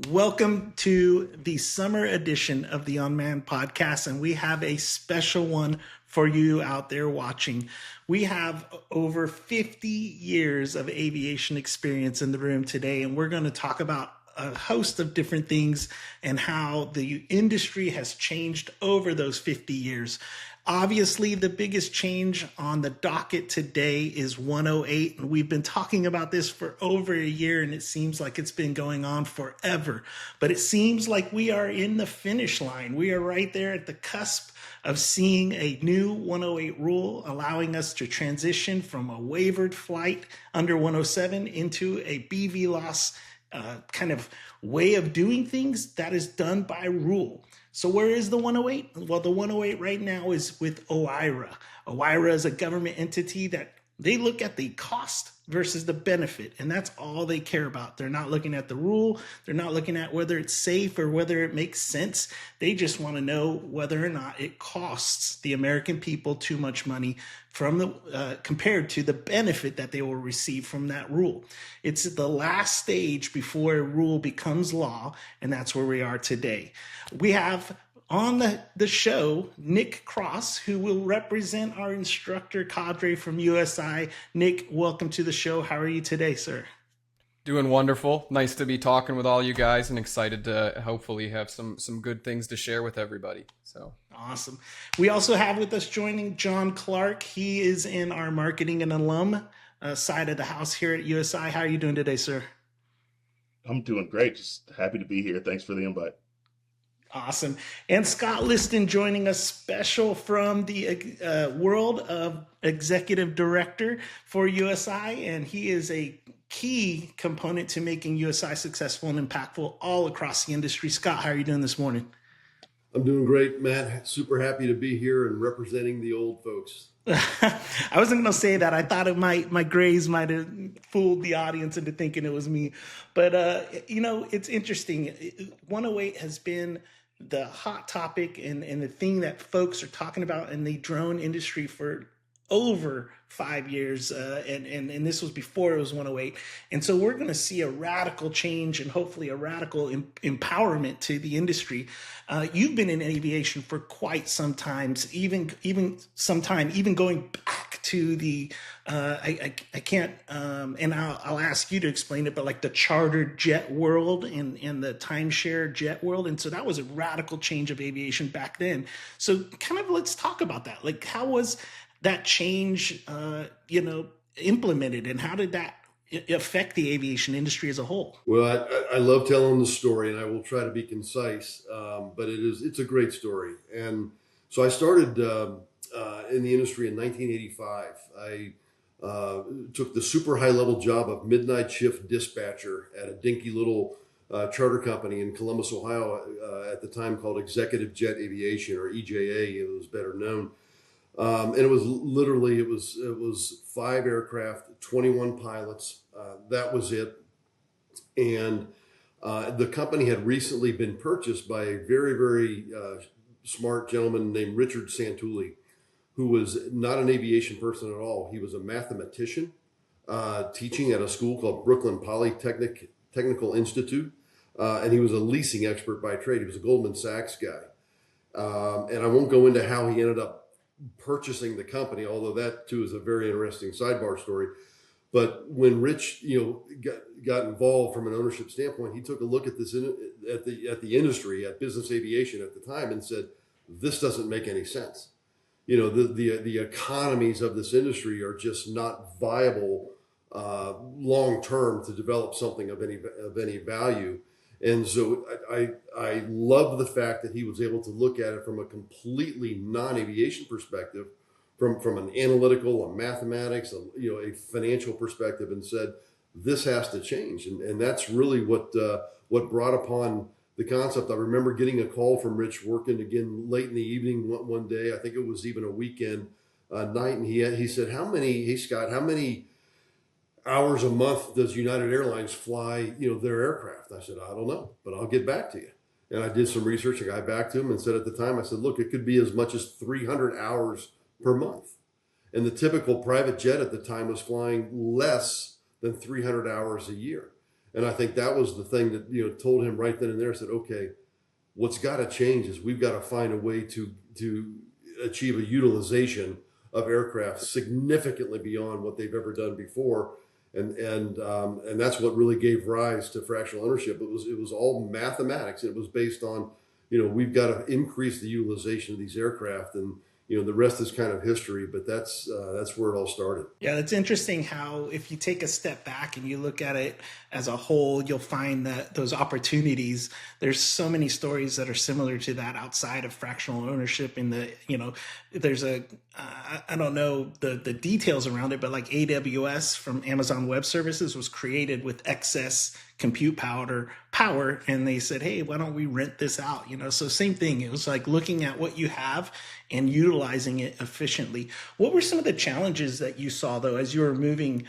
Welcome to the summer edition of the Unmanned Podcast, and we have a special one for you out there watching. We have over 50 years of aviation experience in the room today, and we're going to talk about a host of different things and how the industry has changed over those 50 years. Obviously, the biggest change on the docket today is 108. And we've been talking about this for over a year, and it seems like it's been going on forever. But it seems like we are in the finish line. We are right there at the cusp of seeing a new 108 rule, allowing us to transition from a waivered flight under 107 into a BVLOS kind of way of doing things that is done by rule. So where is the 108? Well, the 108 right now is with OIRA. OIRA is a government entity that they look at the cost versus the benefit, and that's all they care about. They're not looking at the rule. They're not looking at whether it's safe or whether it makes sense. They just want to know whether or not it costs the American people too much money from the compared to the benefit that they will receive from that rule. It's the last stage before a rule becomes law, and that's where we are today. We have on the show, Nick Cross, who will represent our instructor cadre from USI. Nick, welcome to the show. How are you today, sir? Doing wonderful. Nice to be talking with all you guys and excited to hopefully have some good things to share with everybody. So awesome. We also have with us joining John Clark. He is in our marketing and alum side of the house here at USI. How are you doing today, sir? I'm doing great. Just happy to be here. Thanks for the invite. Awesome. And Scott Liston joining us special from the world of executive director for USI. And he is a key component to making USI successful and impactful all across the industry. Scott, how are you doing this morning? I'm doing great, Matt. Super happy to be here and representing the old folks. I wasn't going to say that. I thought my grays might have fooled the audience into thinking it was me. But, it's interesting. 108 has been the hot topic and the thing that folks are talking about in the drone industry for over 5 years. And this was before it was 108. And so we're going to see a radical change and hopefully a radical empowerment to the industry. You've been in aviation for quite some time, even going back to the, I can't, and I'll ask you to explain it, but like the chartered jet world and the timeshare jet world. And so that was a radical change of aviation back then. So kind of let's talk about that. Like how was that change, implemented, and how did that affect the aviation industry as a whole? Well, I love telling the story, and I will try to be concise, but it's a great story. And so I started in the industry in 1985. I took the super high level job of midnight shift dispatcher at a dinky little charter company in Columbus, Ohio, at the time called Executive Jet Aviation, or EJA, it was better known. And it was 5 aircraft, 21 pilots. That was it. And the company had recently been purchased by a very, very smart gentleman named Richard Santulli, who was not an aviation person at all. He was a mathematician teaching at a school called Brooklyn Technical Institute. And he was a leasing expert by trade. He was a Goldman Sachs guy. And I won't go into how he ended up purchasing the company, although that too is a very interesting sidebar story. But when Rich, got involved from an ownership standpoint, he took a look at this at the industry, at business aviation at the time, and said, "This doesn't make any sense. The economies of this industry are just not viable long term to develop something of any value." And so I love the fact that he was able to look at it from a completely non-aviation perspective, from an analytical, a mathematics, a financial perspective, and said, this has to change. And that's really what brought upon the concept. I remember getting a call from Rich working again late in the evening one day. I think it was even a weekend night. And he said, hey, Scott, how many hours a month does United Airlines fly, their aircraft? I said, I don't know, but I'll get back to you. And I did some research. I got back to him and said at the time, I said, look, it could be as much as 300 hours per month. And the typical private jet at the time was flying less than 300 hours a year. And I think that was the thing that, told him right then and there, said, okay, what's got to change is we've got to find a way to achieve a utilization of aircraft significantly beyond what they've ever done before. And that's what really gave rise to fractional ownership. It was all mathematics. It was based on, we've got to increase the utilization of these aircraft, and the rest is kind of history. But that's where it all started. Yeah, it's interesting how if you take a step back and you look at it as a whole, you'll find that those opportunities, there's so many stories that are similar to that outside of fractional ownership. In the, there's I don't know the details around it, but like AWS from Amazon Web Services was created with excess compute power, and they said, hey, why don't we rent this out? So same thing. It was like looking at what you have and utilizing it efficiently. What were some of the challenges that you saw, though, as you were moving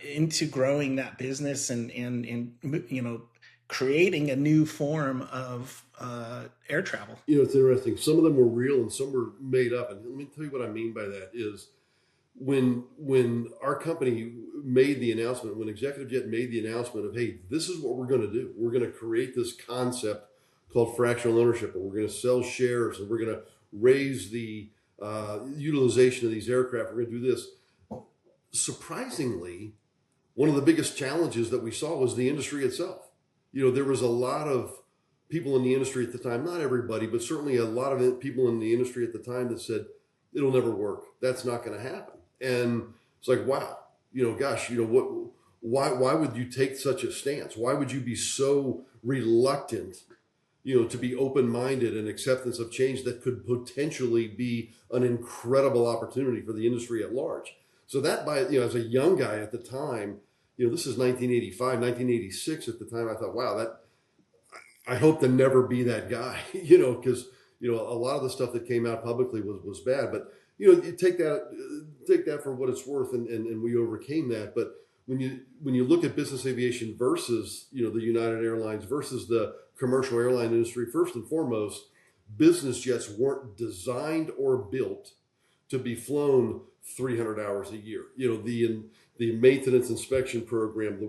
into growing that business and creating a new form of air travel? It's interesting. Some of them were real and some were made up. And let me tell you what I mean by that is when our company made the announcement, when Executive Jet made the announcement of, hey, this is what we're going to do. We're going to create this concept called fractional ownership, and we're going to sell shares, and we're going to raise the utilization of these aircraft. We're going to do this. Surprisingly, one of the biggest challenges that we saw was the industry itself. There was a lot of people in the industry at the time, not everybody, but certainly a lot of people in the industry at the time that said, it'll never work. That's not going to happen. And it's like, wow, why would you take such a stance? Why would you be so reluctant, to be open-minded and acceptance of change that could potentially be an incredible opportunity for the industry at large? So that as a young guy at the time, this is 1985, 1986 at the time, I thought, wow, I hope to never be that guy, because, a lot of the stuff that came out publicly was bad, but, you take that for what it's worth, and we overcame that. But when you look at business aviation versus, the United Airlines versus the commercial airline industry, first and foremost, business jets weren't designed or built to be flown 300 hours a year. The maintenance inspection program, the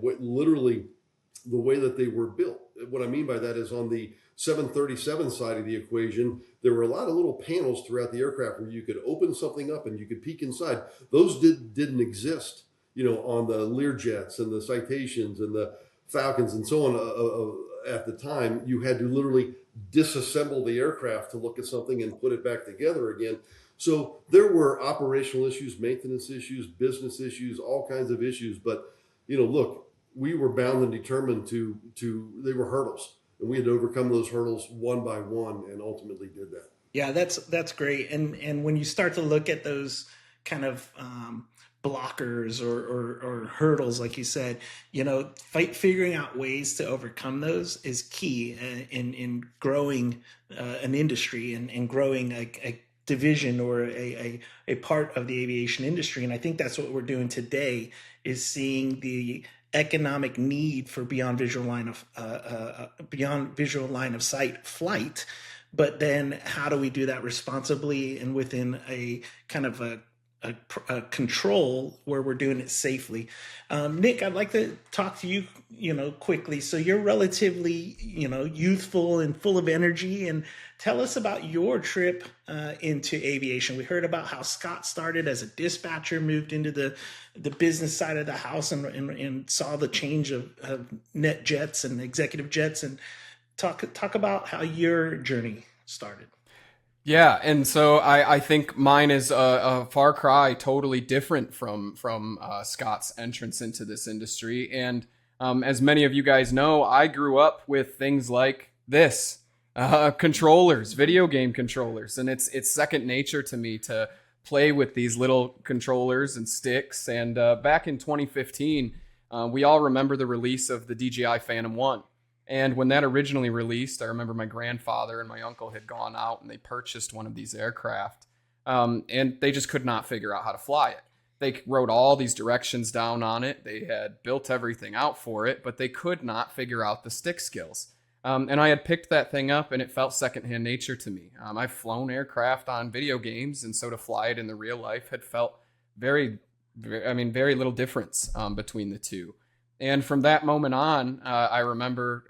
way that they were built. What I mean by that is on the 737 side of the equation, there were a lot of little panels throughout the aircraft where you could open something up and you could peek inside. Those didn't exist, on the Learjets and the Citations and the Falcons and so on. At the time, you had to literally disassemble the aircraft to look at something and put it back together again. So there were operational issues, maintenance issues, business issues, all kinds of issues. But, look, we were bound and determined they were hurdles. And we had to overcome those hurdles one by one, and ultimately did that. Yeah, that's great. And when you start to look at those kind of blockers or hurdles, like you said, figuring out ways to overcome those is key in growing an industry and growing a division or a part of the aviation industry. And I think that's what we're doing today, is seeing the economic need for beyond visual line of sight flight, but then how do we do that responsibly and within a kind of a control where we're doing it safely? Nick, I'd like to talk to you, quickly. So you're relatively, youthful and full of energy, and tell us about your trip into aviation. We heard about how Scott started as a dispatcher, moved into the business side of the house, and saw the change of net jets and executive jets, and talk about how your journey started. Yeah, and so I think mine is a far cry, totally different from Scott's entrance into this industry. And as many of you guys know, I grew up with things like this, controllers, video game controllers, and it's second nature to me to play with these little controllers and sticks. And back in 2015, we all remember the release of the DJI Phantom 1. And when that originally released, I remember my grandfather and my uncle had gone out and they purchased one of these aircraft, and they just could not figure out how to fly it. They wrote all these directions down on it. They had built everything out for it, but they could not figure out the stick skills. And I had picked that thing up, and it felt secondhand nature to me. I've flown aircraft on video games, and so to fly it in the real life had felt very little difference between the two. And from that moment on, I remember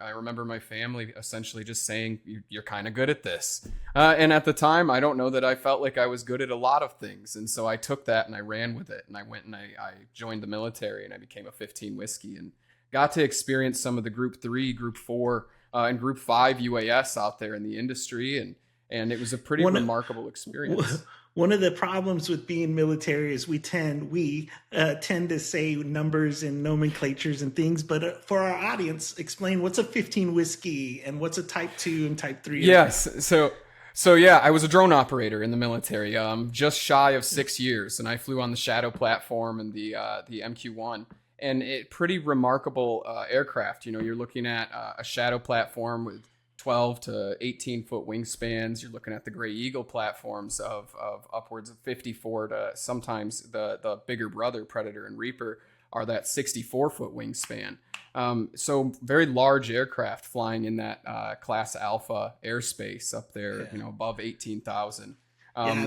my family essentially just saying, "You're kind of good at this." And at the time, I don't know that I felt like I was good at a lot of things, and so I took that and I ran with it, and I went and I joined the military, and I became a 15 whiskey, and got to experience some of the Group 3, Group 4, and Group 5 UAS out there in the industry, and it was a pretty remarkable experience. One of the problems with being military is we tend to say numbers and nomenclatures and things, but for our audience, explain what's a 15 whiskey and what's a Type 2 and Type 3. Yes. So yeah, I was a drone operator in the military, just shy of 6 years, and I flew on the Shadow platform and the MQ-1, and it pretty remarkable aircraft. You know, you're looking at a Shadow platform with 12 to 18 foot wingspans. You're looking at the Gray Eagle platforms of upwards of 54 to sometimes the bigger brother Predator and Reaper are that 64 foot wingspan. So very large aircraft flying in that class Alpha airspace up there, you know, above 18,000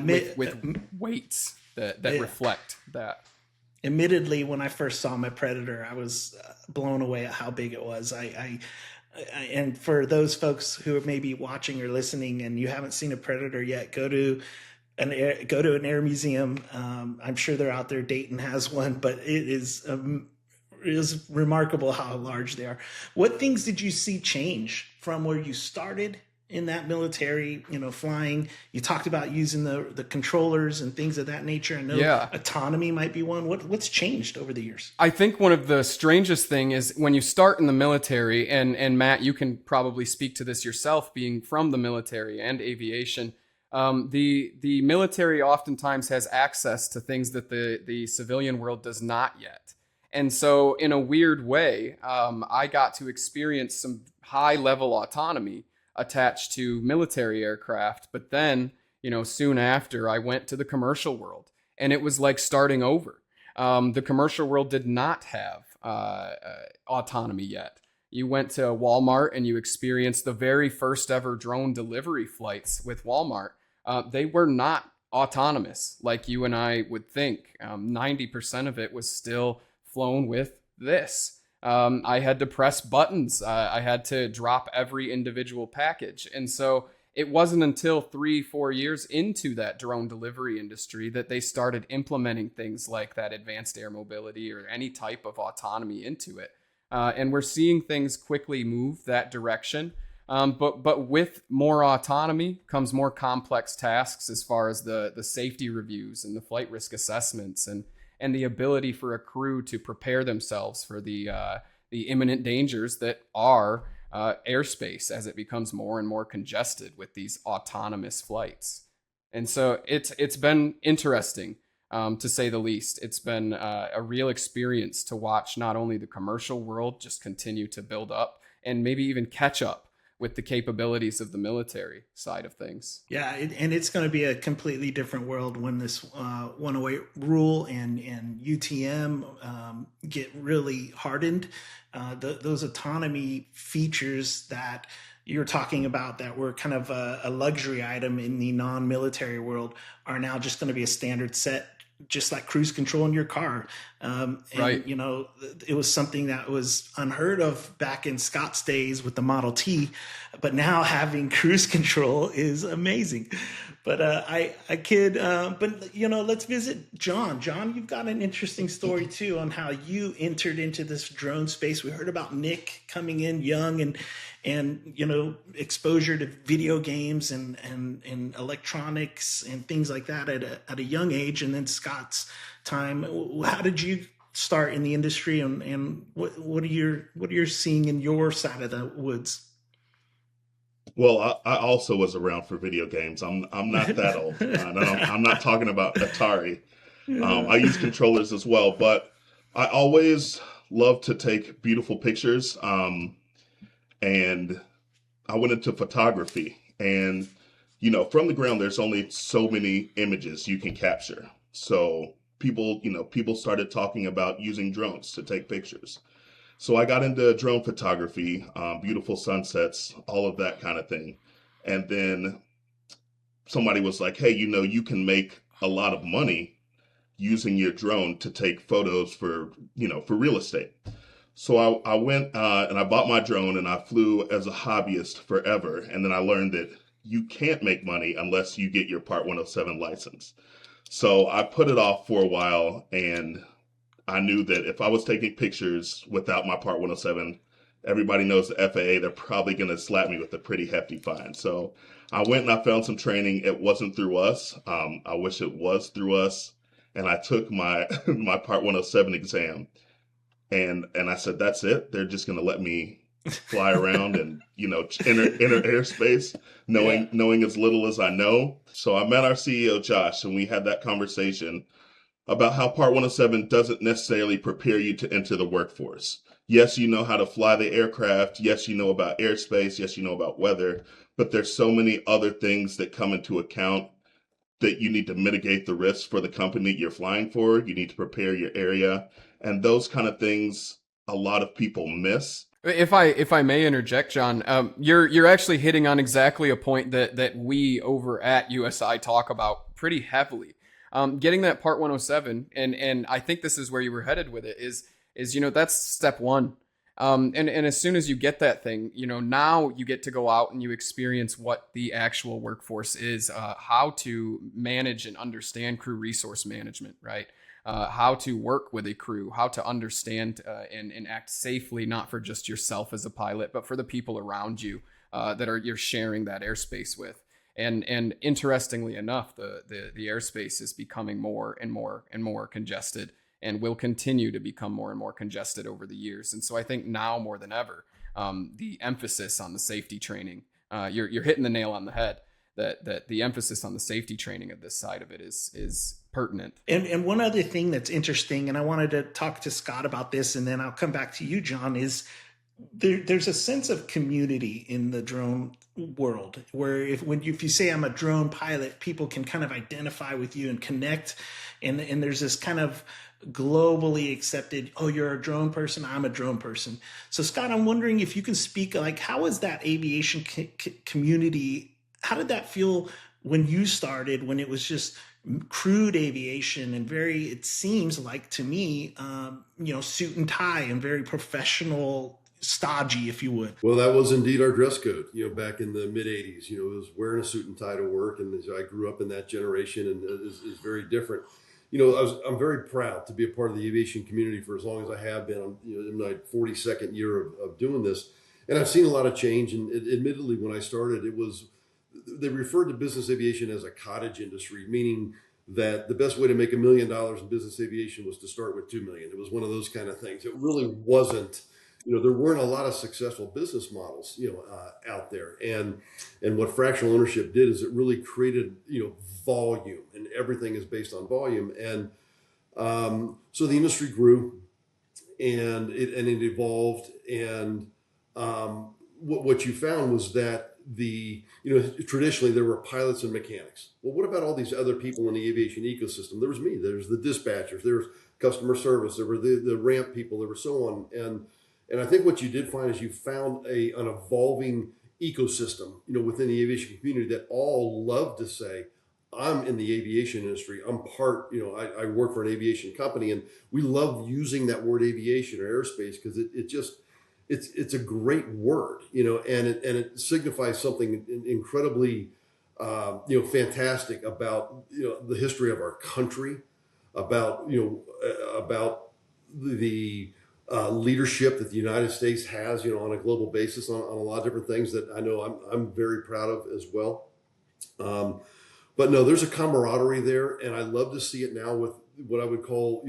with weights that reflect that. Admittedly, when I first saw my Predator, I was blown away at how big it was. And for those folks who are maybe watching or listening and you haven't seen a Predator yet, go to an air museum. I'm sure they're out there. Dayton has one, but it is remarkable how large they are. What things did you see change from where you started in that military, you know, flying? You talked about using the controllers and things of that nature. I know autonomy might be one. What's changed over the years? I think one of the strangest thing is when you start in the military, and Matt, you can probably speak to this yourself, being from the military and aviation. The military oftentimes has access to things that the civilian world does not yet. And so in a weird way, I got to experience some high level autonomy attached to military aircraft. But then, you know, soon after I went to the commercial world, and it was like starting over. The commercial world did not have autonomy yet. You went to Walmart and you experienced the very first ever drone delivery flights with Walmart. They were not autonomous like you and I would think. 90% of it was still flown with this. I had to press buttons. I had to drop every individual package. And so it wasn't until 3-4 years into that drone delivery industry that they started implementing things like that advanced air mobility or any type of autonomy into it. And we're seeing things quickly move that direction. But with more autonomy comes more complex tasks as far as the safety reviews and the flight risk assessments and the ability for a crew to prepare themselves for the imminent dangers that are airspace as it becomes more and more congested with these autonomous flights. And so it's been interesting, to say the least. It's been a real experience to watch not only the commercial world just continue to build up and maybe even catch up with the capabilities of the military side of things. Yeah, and it's going to be a completely different world when this 108 rule and UTM get really hardened. Those autonomy features that you're talking about that were kind of a luxury item in the non-military world are now just going to be a standard set, just like cruise control in your car. Right. You know, it was something that was unheard of back in Scott's days with the Model T, but now having cruise control is amazing. But but you know, let's visit John. John, you've got an interesting story too on how you entered into this drone space. We heard about Nick coming in young and you know, exposure to video games and electronics and things like that at a young age, and then Scott's time. How did you start in the industry, and what are you seeing in your side of the woods? Well, I also was around for video games. I'm not that old. I'm not talking about Atari. I use controllers as well, but I always love to take beautiful pictures. And I went into photography, and, you know, from the ground, there's only so many images you can capture. So people started talking about using drones to take pictures. So I got into drone photography, beautiful sunsets, all of that kind of thing. And then somebody was like, hey, you know, you can make a lot of money using your drone to take photos for real estate. So I went and I bought my drone and I flew as a hobbyist forever. And then I learned that you can't make money unless you get your Part 107 license. So I put it off for a while, and I knew that if I was taking pictures without my Part 107, everybody knows the FAA, they're probably going to slap me with a pretty hefty fine. So I went and I found some training. It wasn't through us. I wish it was through us. And I took my my Part 107 exam, and I said, that's it. They're just going to let me fly around and, enter airspace, knowing as little as I know. So I met our CEO, Josh, and we had that conversation about how Part 107 doesn't necessarily prepare you to enter the workforce. Yes, you know how to fly the aircraft. Yes, you know about airspace. Yes, you know about weather. But there's so many other things that come into account that you need to mitigate the risks for the company you're flying for. You need to prepare your area. And those kind of things a lot of people miss. If I may interject, John, you're actually hitting on exactly a point that we over at USI talk about pretty heavily. Getting that Part 107, and I think this is where you were headed with it, is that's step one. And as soon as you get that thing, now you get to go out and you experience what the actual workforce is, how to manage and understand crew resource management, right? How to work with a crew, how to understand and act safely, not for just yourself as a pilot, but for the people around you that you're sharing that airspace with. And interestingly enough, the airspace is becoming more and more and more congested, and will continue to become more and more congested over the years. And so I think now more than ever, the emphasis on the safety training, you're hitting the nail on the head, that the emphasis on the safety training of this side of it is pertinent. And one other thing that's interesting, and I wanted to talk to Scott about this, and then I'll come back to you, John, is there's a sense of community in the drone world where if you say I'm a drone pilot, people can kind of identify with you and connect. And there's this kind of globally accepted, oh, you're a drone person, I'm a drone person. So Scott, I'm wondering if you can speak, like, how is that aviation community? How did that feel when you started, when it was just crude aviation and it seems like to me, suit and tie and very professional, stodgy, if you would. Well, that was indeed our dress code, back in the mid 80s, it was wearing a suit and tie to work. And I grew up in that generation, and it is very different. I'm very proud to be a part of the aviation community for as long as I have been. I'm in my 42nd year of doing this, and I've seen a lot of change. And admittedly, when I started, they referred to business aviation as a cottage industry, meaning that the best way to make $1 million in business aviation was to start with $2 million. It was one of those kind of things. It really wasn't. There weren't a lot of successful business models, out there. And what fractional ownership did is it really created, volume, and everything is based on volume. And so the industry grew, and it evolved. And what you found was that traditionally there were pilots and mechanics. Well, what about all these other people in the aviation ecosystem? There was me. There's the dispatchers. There was customer service. There were the ramp people. There were so on. And I think what you did find is you found an evolving ecosystem, within the aviation community that all love to say, I'm in the aviation industry. I'm part, I work for an aviation company, and we love using that word aviation or airspace because it's a great word, and it signifies something incredibly, fantastic about, the history of our country, about the leadership that the United States has, on a global basis on a lot of different things that I know I'm very proud of as well. But no, there's a camaraderie there, and I love to see it now with what I would call,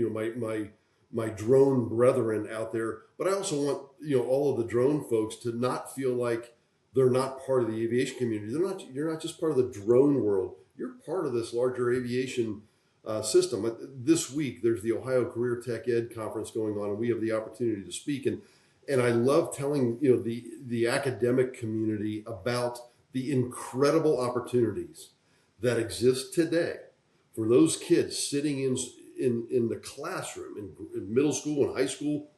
my drone brethren out there. But I also want, all of the drone folks to not feel like they're not part of the aviation community. You're not just part of the drone world. You're part of this larger aviation system. This week, there's the Ohio Career Tech Ed Conference going on, and we have the opportunity to speak. And I love telling, the academic community about the incredible opportunities that exist today for those kids sitting in the classroom in middle school and high school,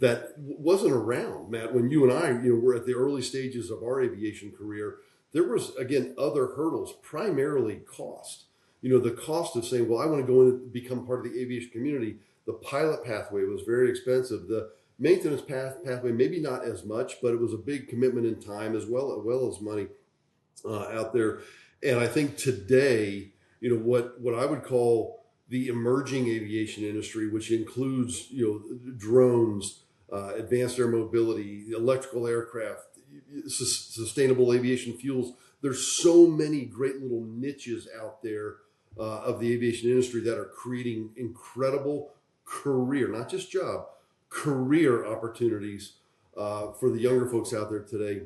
that wasn't around, Matt, when you and I, were at the early stages of our aviation career. There was, again, other hurdles, primarily cost. The cost of saying, well, I want to go in and become part of the aviation community. The pilot pathway was very expensive. The maintenance pathway, maybe not as much, but it was a big commitment in time as well as money out there. And I think today, what I would call the emerging aviation industry, which includes drones, advanced air mobility, electrical aircraft, sustainable aviation fuels. There's so many great little niches out there of the aviation industry that are creating incredible career, not just job, career opportunities for the younger folks out there today.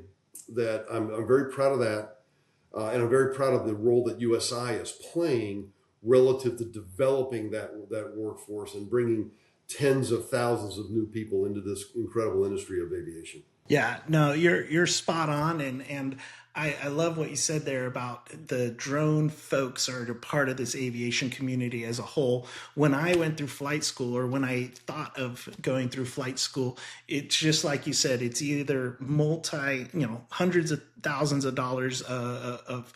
That I'm very proud of that. And I'm very proud of the role that USI is playing relative to developing that workforce and bringing tens of thousands of new people into this incredible industry of aviation. Yeah, no, you're spot on, and I love what you said there about the drone folks are a part of this aviation community as a whole. When I went through flight school, or when I thought of going through flight school, it's just like you said, it's either hundreds of thousands of dollars of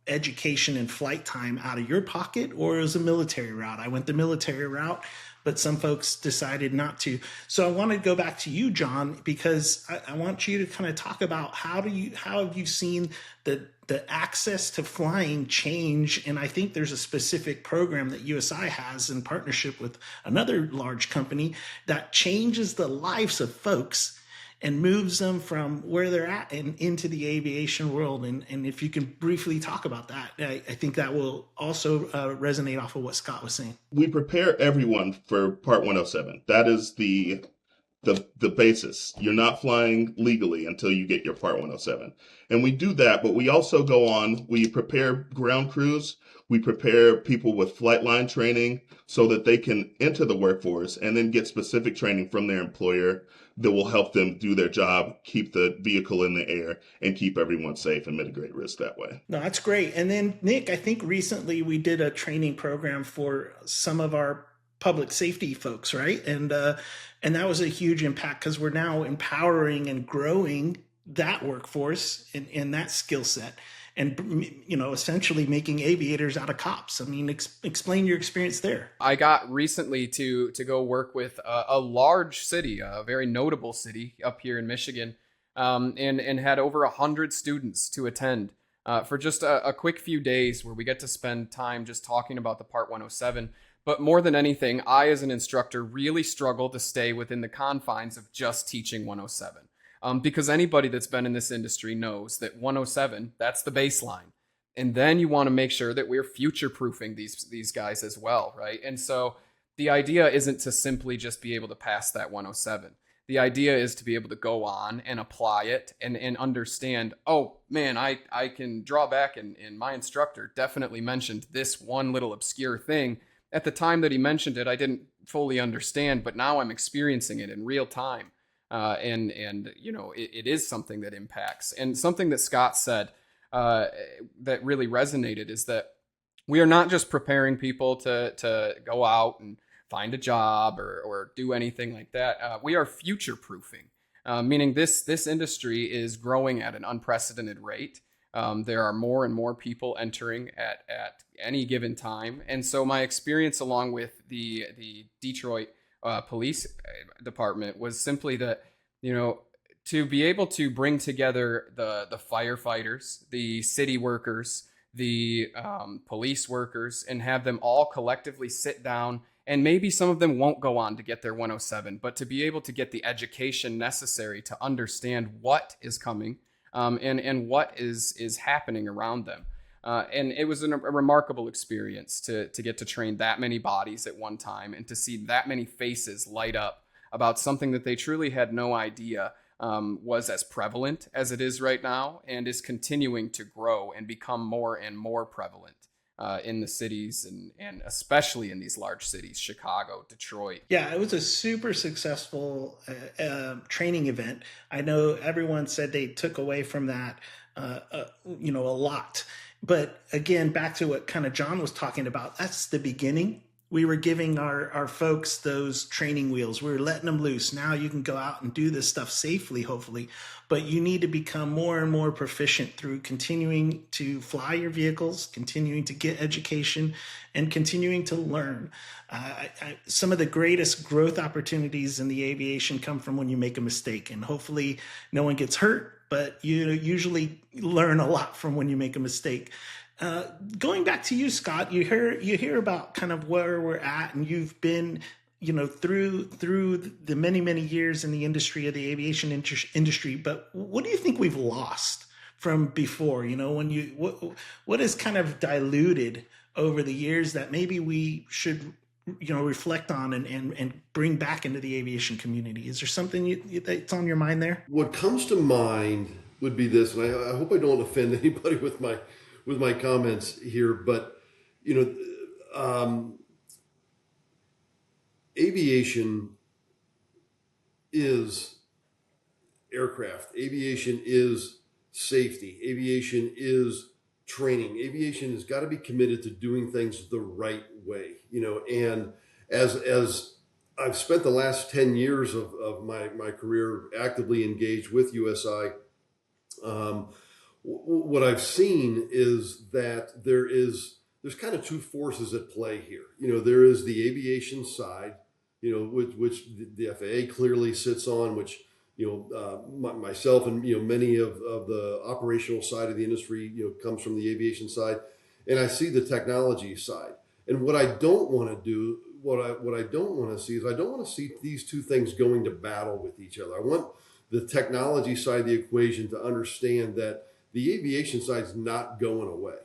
education and flight time out of your pocket, or it was a military route. I went the military route, but some folks decided not to. So I want to go back to you, John, because I want you to kind of talk about how have you seen the access to flying change? And I think there's a specific program that USI has in partnership with another large company that changes the lives of folks and moves them from where they're at and into the aviation world. And if you can briefly talk about that, I think that will also resonate off of what Scott was saying. We prepare everyone for Part 107. That is the basis. You're not flying legally until you get your Part 107. And we do that, but we also go on, we prepare ground crews, we prepare people with flight line training so that they can enter the workforce and then get specific training from their employer that will help them do their job, keep the vehicle in the air, and keep everyone safe and mitigate risk that way. No, that's great. And then, Nick, I think recently we did a training program for some of our public safety folks, right? And that was a huge impact because we're now empowering and growing that workforce and that skill set, and essentially making aviators out of cops. I mean, explain your experience there. I got recently to go work with a large city, a very notable city up here in Michigan, and had over 100 students to attend for just a quick few days where we get to spend time just talking about the Part 107. But more than anything, I, as an instructor, really struggle to stay within the confines of just teaching 107. Because anybody that's been in this industry knows that 107, that's the baseline. And then you want to make sure that we're future-proofing these guys as well, right? And so the idea isn't to simply just be able to pass that 107. The idea is to be able to go on and apply it and understand, oh, man, I can draw back, and my instructor definitely mentioned this one little obscure thing. At the time that he mentioned it, I didn't fully understand, but now I'm experiencing it in real time. It is something that impacts. And something that Scott said that really resonated is that we are not just preparing people to go out and find a job or do anything like that. We are future proofing, meaning this industry is growing at an unprecedented rate. There are more and more people entering at any given time. And so my experience along with the Detroit police department was simply that, to be able to bring together the firefighters, the city workers, the police workers, and have them all collectively sit down. And maybe some of them won't go on to get their 107, but to be able to get the education necessary to understand what is coming and what is happening around them. And it was a remarkable experience to get to train that many bodies at one time and to see that many faces light up about something that they truly had no idea was as prevalent as it is right now, and is continuing to grow and become more and more prevalent in the cities and especially in these large cities, Chicago, Detroit. Yeah, it was a super successful training event. I know everyone said they took away from that, a lot. But again, back to what kind of John was talking about, that's the beginning. we were giving our folks those training wheels. We were letting them loose. Now you can go out and do this stuff safely, hopefully, but you need to become more and more proficient through continuing to fly your vehicles, continuing to get education, and continuing to learn. Some of the greatest growth opportunities in the aviation come from when you make a mistake, and hopefully no one gets hurt, but you usually learn a lot from when you make a mistake. Going back to you, Scott, you hear about kind of where we're at, and you've been, through the many years in the industry of the aviation industry. But what do you think we've lost from before? What is kind of diluted over the years that maybe we should reflect on and bring back into the aviation community? Is there something that's on your mind there? What comes to mind would be this, and I hope I don't offend anybody with my comments here, but aviation is aircraft. Aviation is safety. Aviation is training. Aviation has got to be committed to doing things the right way. And as I've spent the last 10 years of my career actively engaged with USI, what I've seen is that there's kind of two forces at play here. There is the aviation side, which the FAA clearly sits on, which myself and many of the operational side of the industry comes from the aviation side, and I see the technology side. And what I don't want to do, what I don't want to see is I don't want to see these two things going to battle with each other. I want the technology side of the equation to understand that the aviation side is not going away.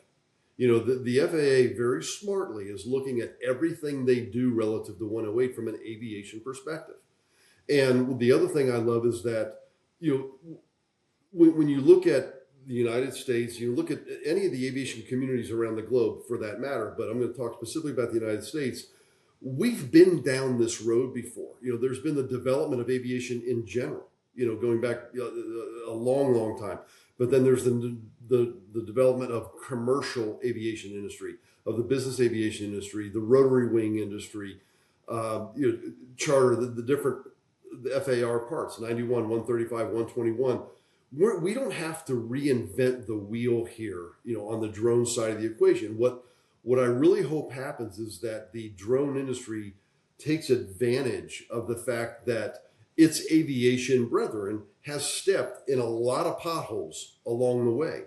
The FAA very smartly is looking at everything they do relative to 108 from an aviation perspective. And the other thing I love is that, when you look at the United States, you look at any of the aviation communities around the globe for that matter, but I'm going to talk specifically about the United States. We've been down this road before. There's been the development of aviation in general, going back a long time. But then there's the development of commercial aviation industry, of the business aviation industry, the rotary wing industry, charter, the different FAR parts, 91, 135, 121. We don't have to reinvent the wheel here, on the drone side of the equation. What I really hope happens is that the drone industry takes advantage of the fact that its aviation brethren has stepped in a lot of potholes along the way.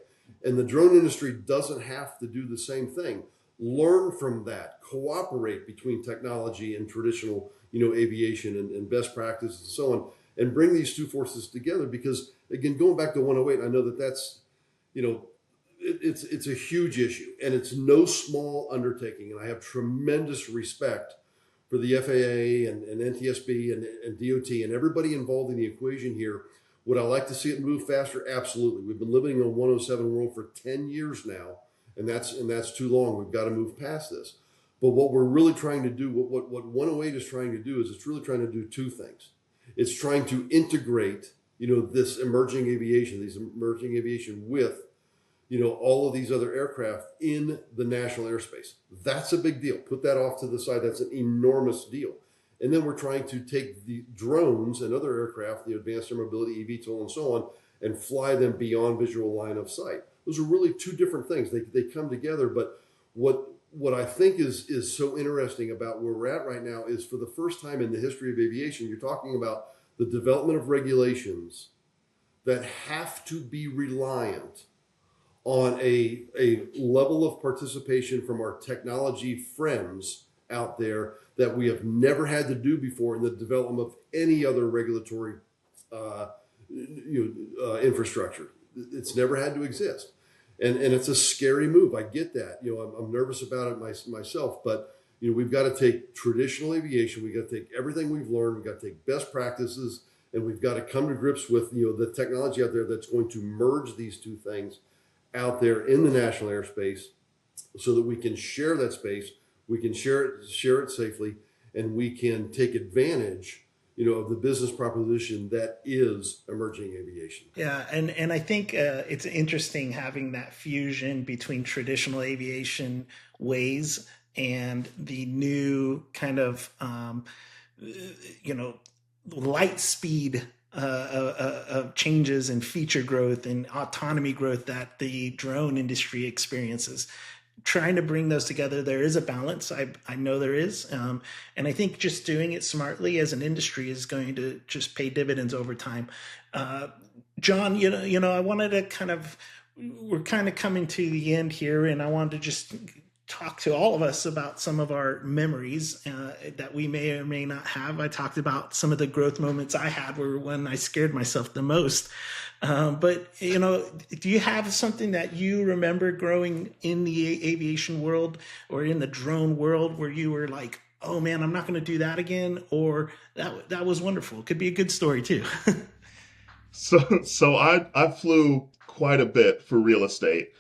And the drone industry doesn't have to do the same thing. Learn from that, cooperate between technology and traditional, aviation and best practices and so on, and bring these two forces together. Because again, going back to 108, I know that's, it's a huge issue, and it's no small undertaking. And I have tremendous respect for the FAA and NTSB and DOT and everybody involved in the equation here. Would I like to see it move faster? Absolutely. We've been living in a 107 world for 10 years now, and that's too long. We've got to move past this. But what we're really trying to do, what 108 is trying to do, is it's really trying to do two things. It's trying to integrate, this emerging aviation with, all of these other aircraft in the national airspace. That's a big deal. Put that off to the side. That's an enormous deal. And then we're trying to take the drones and other aircraft, the advanced air mobility, eVTOL, and so on, and fly them beyond visual line of sight. Those are really two different things. They come together. But what I think is so interesting about where we're at right now is, for the first time in the history of aviation, you're talking about the development of regulations that have to be reliant on a level of participation from our technology friends out there that we have never had to do before in the development of any other regulatory infrastructure. It's never had to exist. And it's a scary move. I get that. I'm nervous about it myself, but we've got to take traditional aviation. We've got to take everything we've learned. We've got to take best practices, and we've got to come to grips with the technology out there that's going to merge these two things out there in the national airspace, so that we can share that space, we can share it safely, and we can take advantage of the business proposition that is emerging aviation. Yeah, and I think it's interesting having that fusion between traditional aviation ways and the new kind of, light speed of changes and feature growth and autonomy growth that the drone industry experiences. Trying to bring those together, there is a balance. I know there is, and I think just doing it smartly as an industry is going to just pay dividends over time. John, I wanted to we're kind of coming to the end here, and I wanted to just talk to all of us about some of our memories that we may or may not have. I talked about some of the growth moments I had were when I scared myself the most. But do you have something that you remember growing in the aviation world or in the drone world where you were like, oh man, I'm not going to do that again? Or that was wonderful. It could be a good story too. So I flew quite a bit for real estate,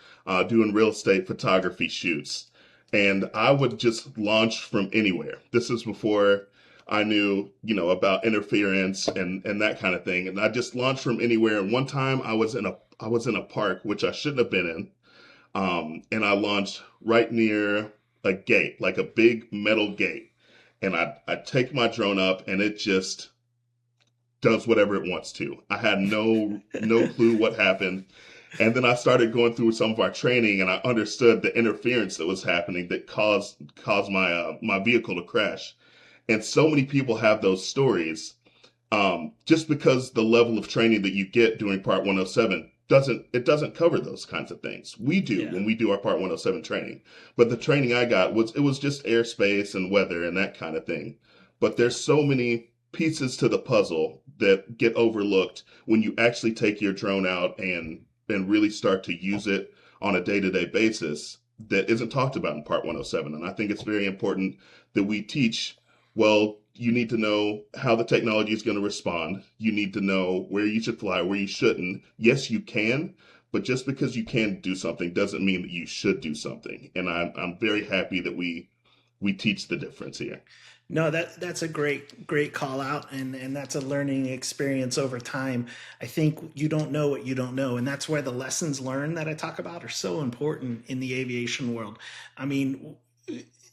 doing real estate photography shoots. And I would just launch from anywhere. This is before I knew, about interference and that kind of thing. And I just launched from anywhere. And one time I was in a park, which I shouldn't have been in. And I launched right near a gate, like a big metal gate. And I take my drone up and it just does whatever it wants to. I had no clue what happened. And then I started going through some of our training, and I understood the interference that was happening that caused my vehicle to crash. And so many people have those stories, just because the level of training that you get doing Part 107 doesn't cover those kinds of things. We do when we do our Part 107 training, but the training I got was just airspace and weather and that kind of thing. But there's so many pieces to the puzzle that get overlooked when you actually take your drone out and really start to use it on a day-to-day basis that isn't talked about in Part 107. And I think it's very important that we teach, well, you need to know how the technology is going to respond. You need to know where you should fly, where you shouldn't. Yes, you can, but just because you can do something doesn't mean that you should do something. And I'm very happy that we teach the difference here. No, that's a great call out, and that's a learning experience over time. I think you don't know what you don't know, and that's why the lessons learned that I talk about are so important in the aviation world. I mean,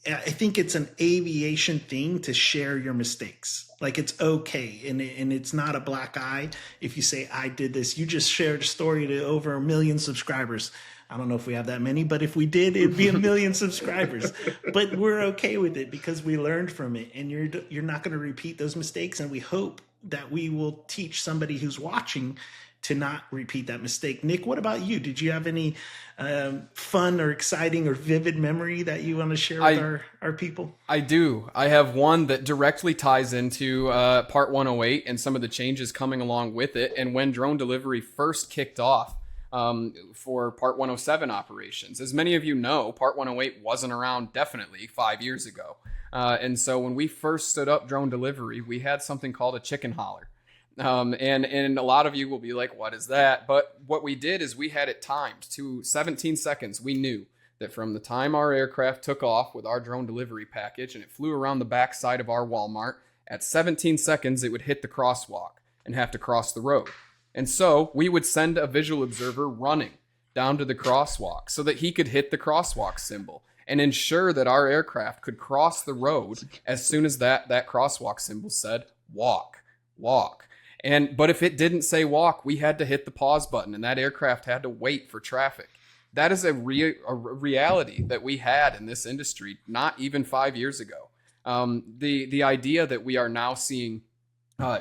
I think it's an aviation thing to share your mistakes. Like, it's okay, and it's not a black eye if you say, I did this. You just shared a story to over 1 million subscribers. I don't know if we have that many, but if we did, it'd be 1 million subscribers. But we're okay with it because we learned from it, and you're not going to repeat those mistakes. And we hope that we will teach somebody who's watching to not repeat that mistake. Nick, what about you? Did you have any fun or exciting or vivid memory that you want to share with our people? I do. I have one that directly ties into Part 108 and some of the changes coming along with it. And when drone delivery first kicked off, for Part 107 operations. As many of you know, Part 108 wasn't around definitely 5 years ago. And so when we first stood up drone delivery, we had something called a chicken holler. And a lot of you will be like, what is that? But what we did is we had it timed to 17 seconds. We knew that from the time our aircraft took off with our drone delivery package and it flew around the back side of our Walmart, at 17 seconds, it would hit the crosswalk and have to cross the road. And so we would send a visual observer running down to the crosswalk so that he could hit the crosswalk symbol and ensure that our aircraft could cross the road as soon as that crosswalk symbol said walk. But if it didn't say walk, we had to hit the pause button and that aircraft had to wait for traffic. That is a reality that we had in this industry not even 5 years ago. The idea that we are now seeing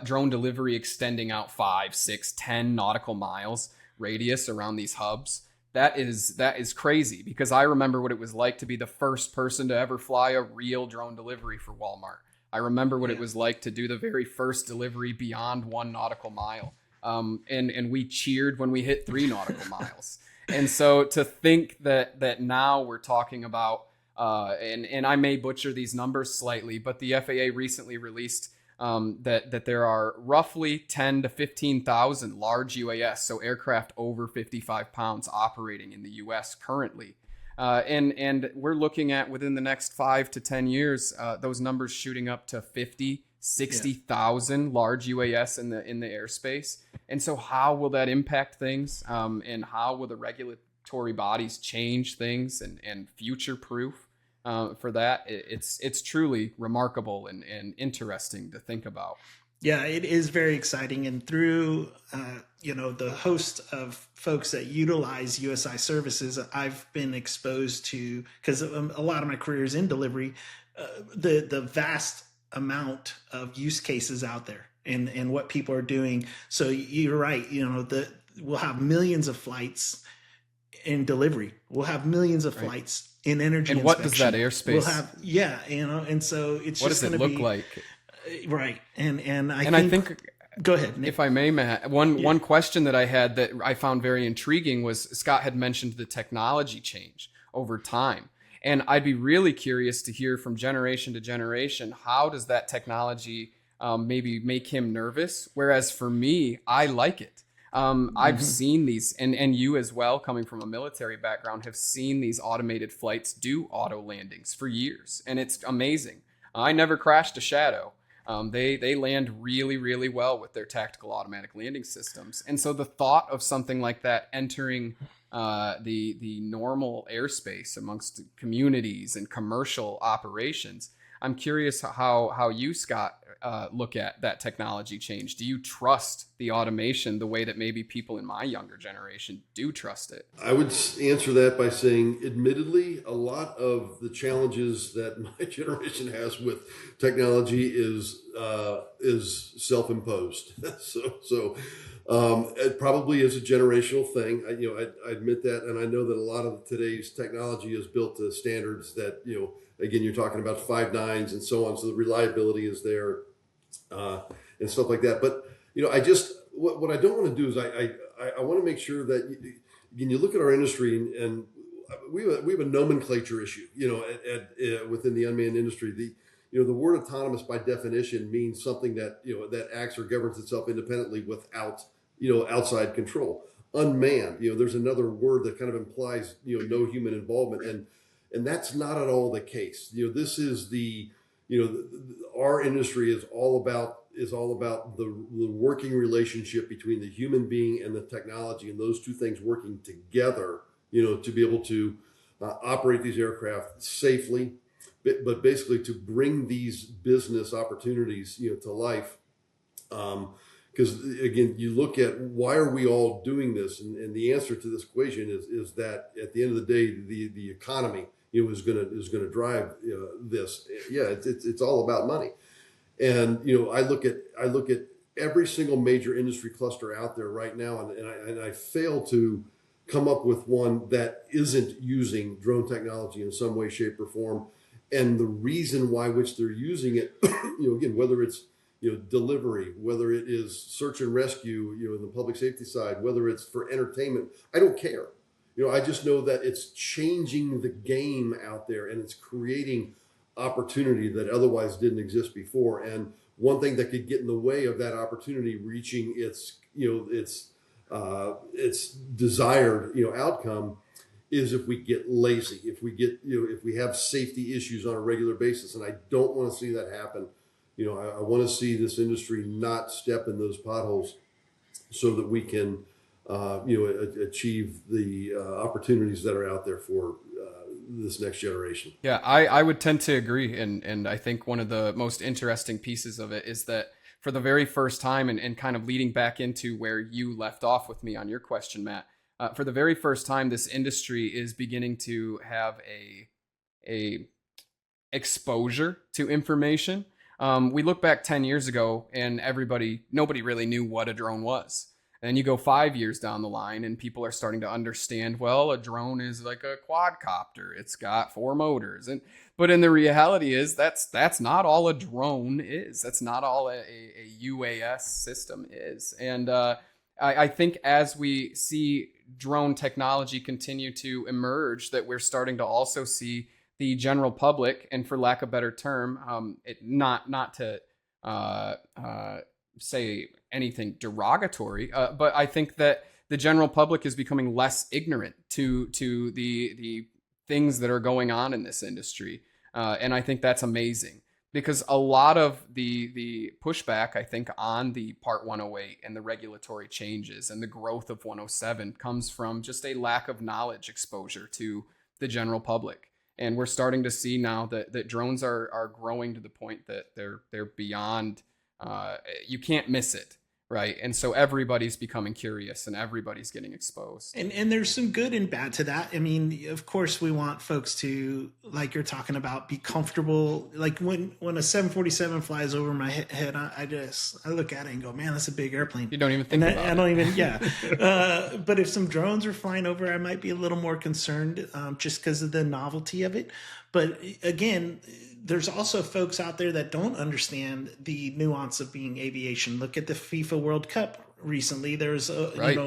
drone delivery extending out 5, 6, 10 nautical miles radius around these hubs. That is crazy, because I remember what it was like to be the first person to ever fly a real drone delivery for Walmart. I remember what it was like to do the very first delivery beyond 1 nautical mile. And we cheered when we hit 3 nautical miles. And so to think that now we're talking about, and I may butcher these numbers slightly, but the FAA recently released that there are roughly 10 to 15,000 large UAS, so aircraft over 55 pounds, operating in the U.S. currently. And we're looking at, within the next 5 to 10 years, those numbers shooting up to 50, 60,000 large UAS in the airspace. And so how will that impact things? And how will the regulatory bodies change things and future-proof for that. It's truly remarkable and interesting to think about. Yeah, it is very exciting. And through, the host of folks that utilize USI services, I've been exposed to, because a lot of my career is in delivery, the vast amount of use cases out there and what people are doing. So you're right. We'll have millions of flights in delivery. We'll have millions of flights in energy. And what does that airspace? We'll have, and so it's what just does it look like? Right. And I think go ahead, Nick. If I may, Matt, one question that I had that I found very intriguing was Scott had mentioned the technology change over time. And I'd be really curious to hear from generation to generation, how does that technology maybe make him nervous? Whereas for me, I like it. I've seen these, and you as well, coming from a military background, have seen these automated flights do auto landings for years. And it's amazing. I never crashed a Shadow. They land really, really well with their tactical automatic landing systems. And so the thought of something like that entering the normal airspace amongst communities and commercial operations, I'm curious how you, Scott, look at that technology change. Do you trust the automation the way that maybe people in my younger generation do trust it? I would answer that by saying, admittedly, a lot of the challenges that my generation has with technology is self-imposed. So it probably is a generational thing. I admit that, and I know that a lot of today's technology is built to standards that, again, you're talking about 5 nines and so on. So the reliability is there, and stuff like that. But what I don't want to do is I want to make sure that again, you look at our industry and we have a nomenclature issue. Within the unmanned industry, the word autonomous by definition means something that that acts or governs itself independently without outside control. Unmanned, there's another word that kind of implies no human involvement, and that's not at all the case. This is our industry is all about the working relationship between the human being and the technology, and those two things working together, to be able to operate these aircraft safely, but basically to bring these business opportunities, to life. Because again, you look at why are we all doing this, and the answer to this equation is that at the end of the day, the economy is going to drive this. Yeah, it's all about money. And I look at every single major industry cluster out there right now, and I fail to come up with one that isn't using drone technology in some way, shape, or form. And the reason why which they're using it, again, whether it's delivery, whether it is search and rescue, in the public safety side, whether it's for entertainment, I don't care. I just know that it's changing the game out there, and it's creating opportunity that otherwise didn't exist before. And one thing that could get in the way of that opportunity reaching its desired outcome is if we get lazy, if we have safety issues on a regular basis. And I don't want to see that happen. I want to see this industry not step in those potholes so that we can achieve the opportunities that are out there for this next generation. Yeah, I would tend to agree. And I think one of the most interesting pieces of it is that for the very first time, and kind of leading back into where you left off with me on your question, Matt, for the very first time, this industry is beginning to have a exposure to information. We look back 10 years ago and nobody really knew what a drone was. And you go 5 years down the line and people are starting to understand, well, a drone is like a quadcopter. It's got 4 motors. But in the reality is that's not all a drone is. That's not all a UAS system is. And I think as we see drone technology continue to emerge, that we're starting to also see the general public, and for lack of a better term, not to say anything derogatory, but I think that the general public is becoming less ignorant to the things that are going on in this industry, and I think that's amazing, because a lot of the pushback, I think, on the Part 108 and the regulatory changes and the growth of 107 comes from just a lack of knowledge exposure to the general public. And we're starting to see now that drones are growing to the point that they're beyond, you can't miss it. Right. And so everybody's becoming curious and everybody's getting exposed. And there's some good and bad to that. I mean, of course, we want folks to, like you're talking about, be comfortable. Like when a 747 flies over my head, I look at it and go, man, that's a big airplane. You don't even think about it. I don't even, yeah. But if some drones are flying over, I might be a little more concerned just because of the novelty of it. But again, there's also folks out there that don't understand the nuance of being aviation. Look at the FIFA World Cup recently. There's right.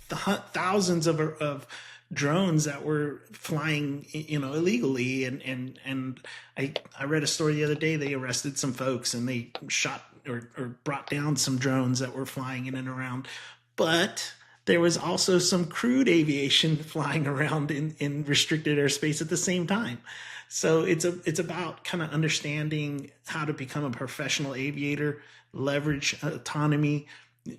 Thousands of drones that were flying, illegally. And I read a story the other day. They arrested some folks and they shot or brought down some drones that were flying in and around. But there was also some crewed aviation flying around in restricted airspace at the same time. So it's about kind of understanding how to become a professional aviator, leverage autonomy,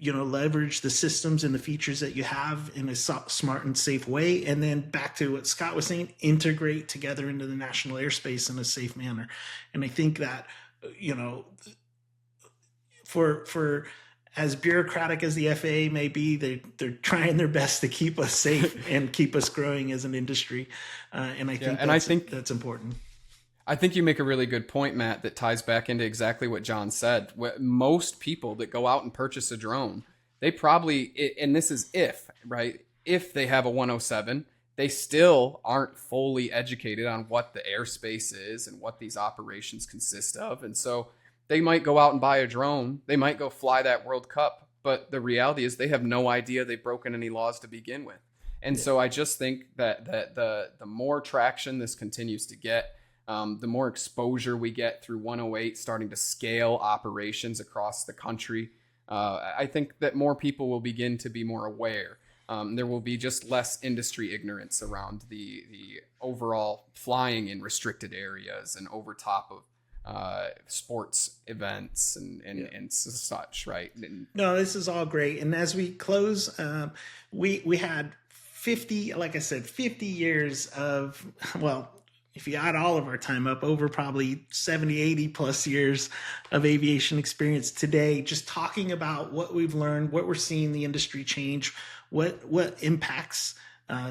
leverage the systems and the features that you have in a smart and safe way. And then back to what Scott was saying, integrate together into the national airspace in a safe manner. And I think that, for as bureaucratic as the FAA may be, they're trying their best to keep us safe and keep us growing as an industry. And I think that's important. I think you make a really good point, Matt, that ties back into exactly what John said. Most people that go out and purchase a drone, they probably, and this is if they have a 107, they still aren't fully educated on what the airspace is and what these operations consist of. And so they might go out and buy a drone. They might go fly that World Cup. But the reality is they have no idea they've broken any laws to begin with. And so I just think that the more traction this continues to get, the more exposure we get through 108 starting to scale operations across the country, I think that more people will begin to be more aware. There will be just less industry ignorance around the overall flying in restricted areas and over top of sports events and such, right? No, this is all great. And as we close, we had 50, like I said, 50 years of, well, if you add all of our time up, over probably 70, 80 plus years of aviation experience today, just talking about what we've learned, what we're seeing the industry change, what impacts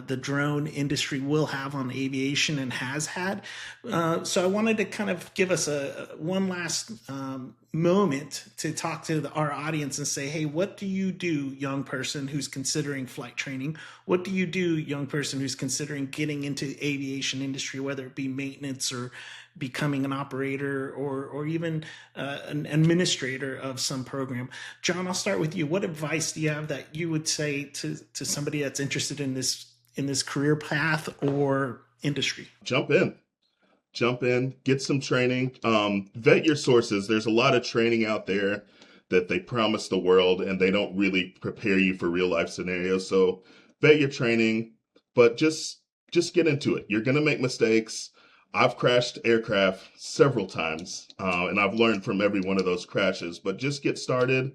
the drone industry will have on aviation and has had. So I wanted to kind of give us one last moment to talk to our audience and say, hey, what do you do, young person who's considering flight training? What do you do, young person who's considering getting into aviation industry, whether it be maintenance or becoming an operator or even an administrator of some program? John, I'll start with you. What advice do you have that you would say to somebody that's interested in this career path or industry? Jump in, get some training, vet your sources. There's a lot of training out there that they promise the world and they don't really prepare you for real life scenarios. So vet your training, but just get into it. You're going to make mistakes. I've crashed aircraft several times, and I've learned from every one of those crashes, but just get started,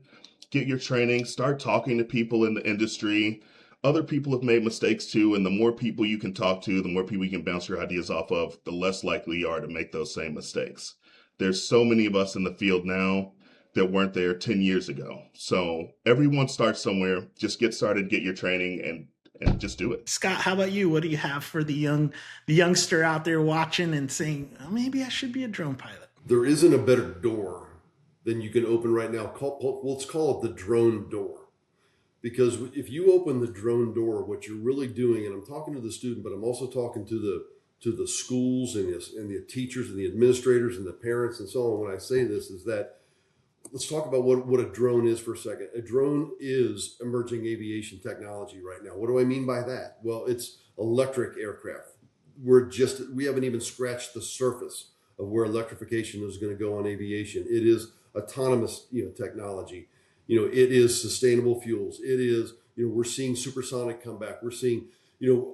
get your training, start talking to people in the industry. Other people have made mistakes too, and the more people you can talk to, the more people you can bounce your ideas off of, the less likely you are to make those same mistakes. There's so many of us in the field now that weren't there 10 years ago. So everyone starts somewhere. Just get started, get your training, and just do it. Scott, how about you? What do you have for the youngster out there watching and saying, oh, maybe I should be a drone pilot? There isn't a better door than you can open right now. Let's call it the drone door. Because if you open the drone door, what you're really doing, and I'm talking to the student, but I'm also talking to the schools and the teachers and the administrators and the parents and so on. When I say this is that, let's talk about what a drone is for a second. A drone is emerging aviation technology right now. What do I mean by that? Well, it's electric aircraft. We haven't even scratched the surface of where electrification is going to go on aviation. It is autonomous, technology. It is sustainable fuels. It is, we're seeing supersonic come back. We're seeing,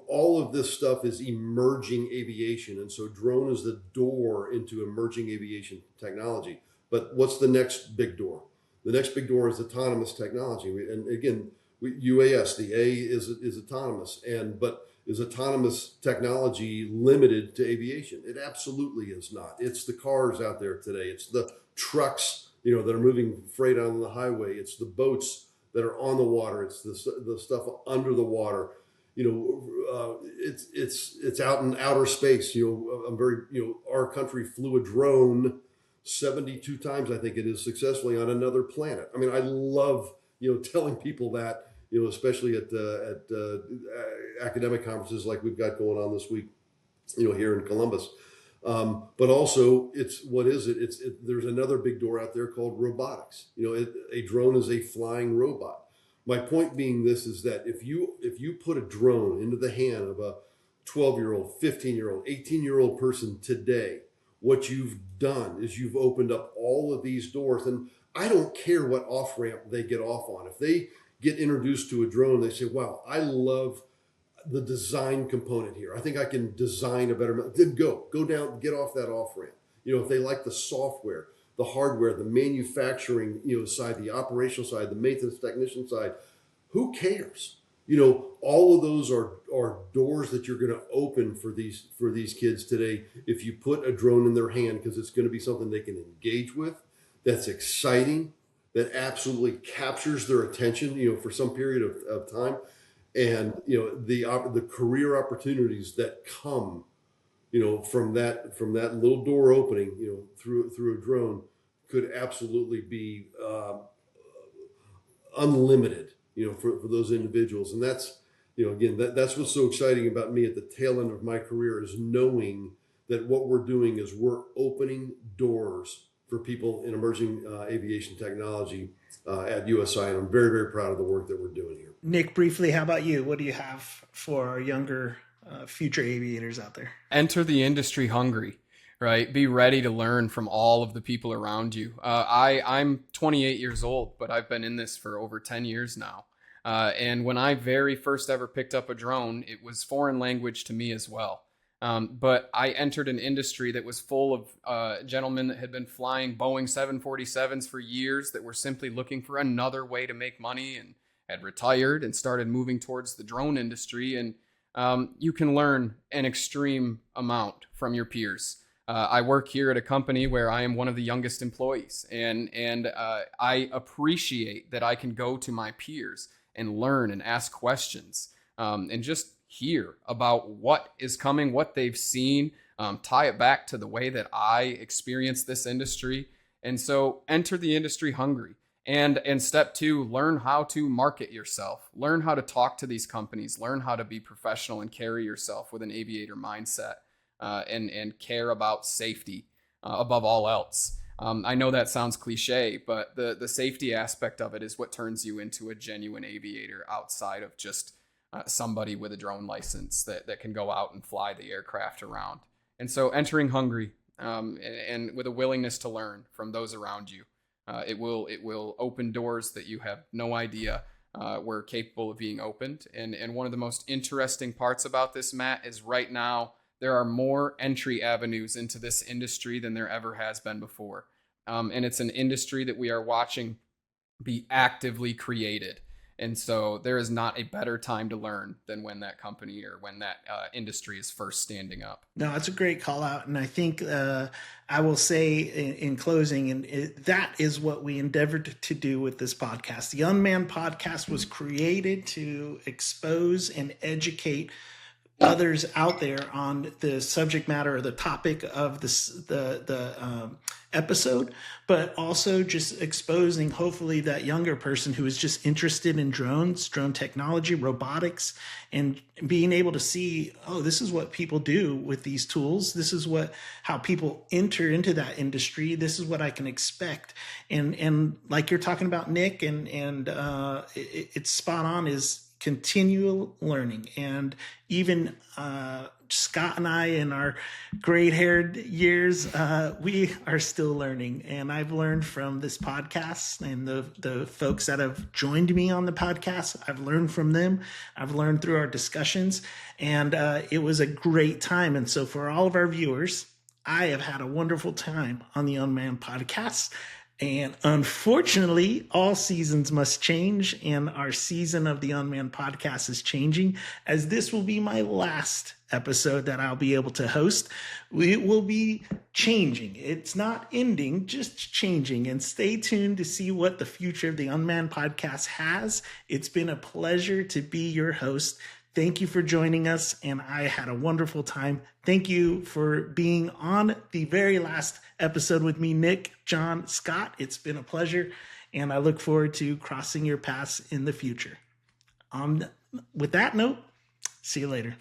all of this stuff is emerging aviation. And so drone is the door into emerging aviation technology. But what's the next big door? The next big door is autonomous technology. And again, UAS, the A is autonomous, but is autonomous technology limited to aviation? It absolutely is not. It's the cars out there today. It's the trucks, that are moving freight on the highway. It's the boats that are on the water. It's the stuff under the water. It's out in outer space. Our country flew a drone 72 times, I think it is, successfully on another planet. I mean, I love, telling people that, especially at academic conferences like we've got going on this week, here in Columbus. But also, there's another big door out there called robotics. A drone is a flying robot. My point being this is that if you put a drone into the hand of a 12-year-old, 15-year-old, 18-year-old person today, what you've done is you've opened up all of these doors. And I don't care what off-ramp they get off on. If they get introduced to a drone, they say, wow, I love the design component here. I think I can design a better, then go down, get off that off-ramp. If they like the software, the hardware, the manufacturing, side, the operational side, the maintenance technician side, who cares? All of those are doors that you're going to open for these kids today if you put a drone in their hand, because it's going to be something they can engage with, that's exciting, that absolutely captures their attention, for some period of time. And, the career opportunities that come, from that little door opening, through a drone could absolutely be unlimited, for those individuals. And that's, again, that's what's so exciting about me at the tail end of my career, is knowing that what we're doing is we're opening doors for people in emerging aviation technology at USI. And I'm very, very proud of the work that we're doing here. Nick, briefly, how about you? What do you have for our younger future aviators out there? Enter the industry hungry, right? Be ready to learn from all of the people around you. I'm 28 years old, but I've been in this for over 10 years now. And when I very first ever picked up a drone, it was foreign language to me as well. But I entered an industry that was full of gentlemen that had been flying Boeing 747s for years, that were simply looking for another way to make money, and had retired and started moving towards the drone industry. And you can learn an extreme amount from your peers. I work here at a company where I am one of the youngest employees, and I appreciate that I can go to my peers and learn and ask questions, and just hear about what is coming, what they've seen, tie it back to the way that I experience this industry. And so enter the industry hungry. And step 2, learn how to market yourself, learn how to talk to these companies, learn how to be professional and carry yourself with an aviator mindset, and care about safety above all else. I know that sounds cliche, but the safety aspect of it is what turns you into a genuine aviator, outside of just somebody with a drone license that can go out and fly the aircraft around. And so entering hungry, and with a willingness to learn from those around you. It will open doors that you have no idea were capable of being opened. And one of the most interesting parts about this, Matt, is right now there are more entry avenues into this industry than there ever has been before. And it's an industry that we are watching be actively created. And so there is not a better time to learn than when that company or when that industry is first standing up. No, it's a great call out. And I think I will say in closing, and that is what we endeavored to do with this podcast. The Unmanned Podcast was created to expose and educate others out there on the subject matter or the topic of the episode, but also just exposing hopefully that younger person who is just interested in drones, drone technology, robotics, and being able to see, oh, this is what people do with these tools. This is how people enter into that industry. This is what I can expect. And like you're talking about, Nick, and it's spot on, is continual learning. And even Scott and I, in our gray-haired years, we are still learning. And I've learned from this podcast and the folks that have joined me on the podcast. I've learned from them. I've learned through our discussions, and it was a great time. And so for all of our viewers, I have had a wonderful time on the Unmanned Podcast. And unfortunately, all seasons must change, and our season of the Unmanned Podcast is changing, as this will be my last episode that I'll be able to host. It will be changing. It's not ending, just changing. And stay tuned to see what the future of the Unmanned Podcast has. It's been a pleasure to be your host. Thank you for joining us, and I had a wonderful time. Thank you for being on the very last episode with me, Nick, John, Scott. It's been a pleasure, and I look forward to crossing your paths in the future. With that note, see you later.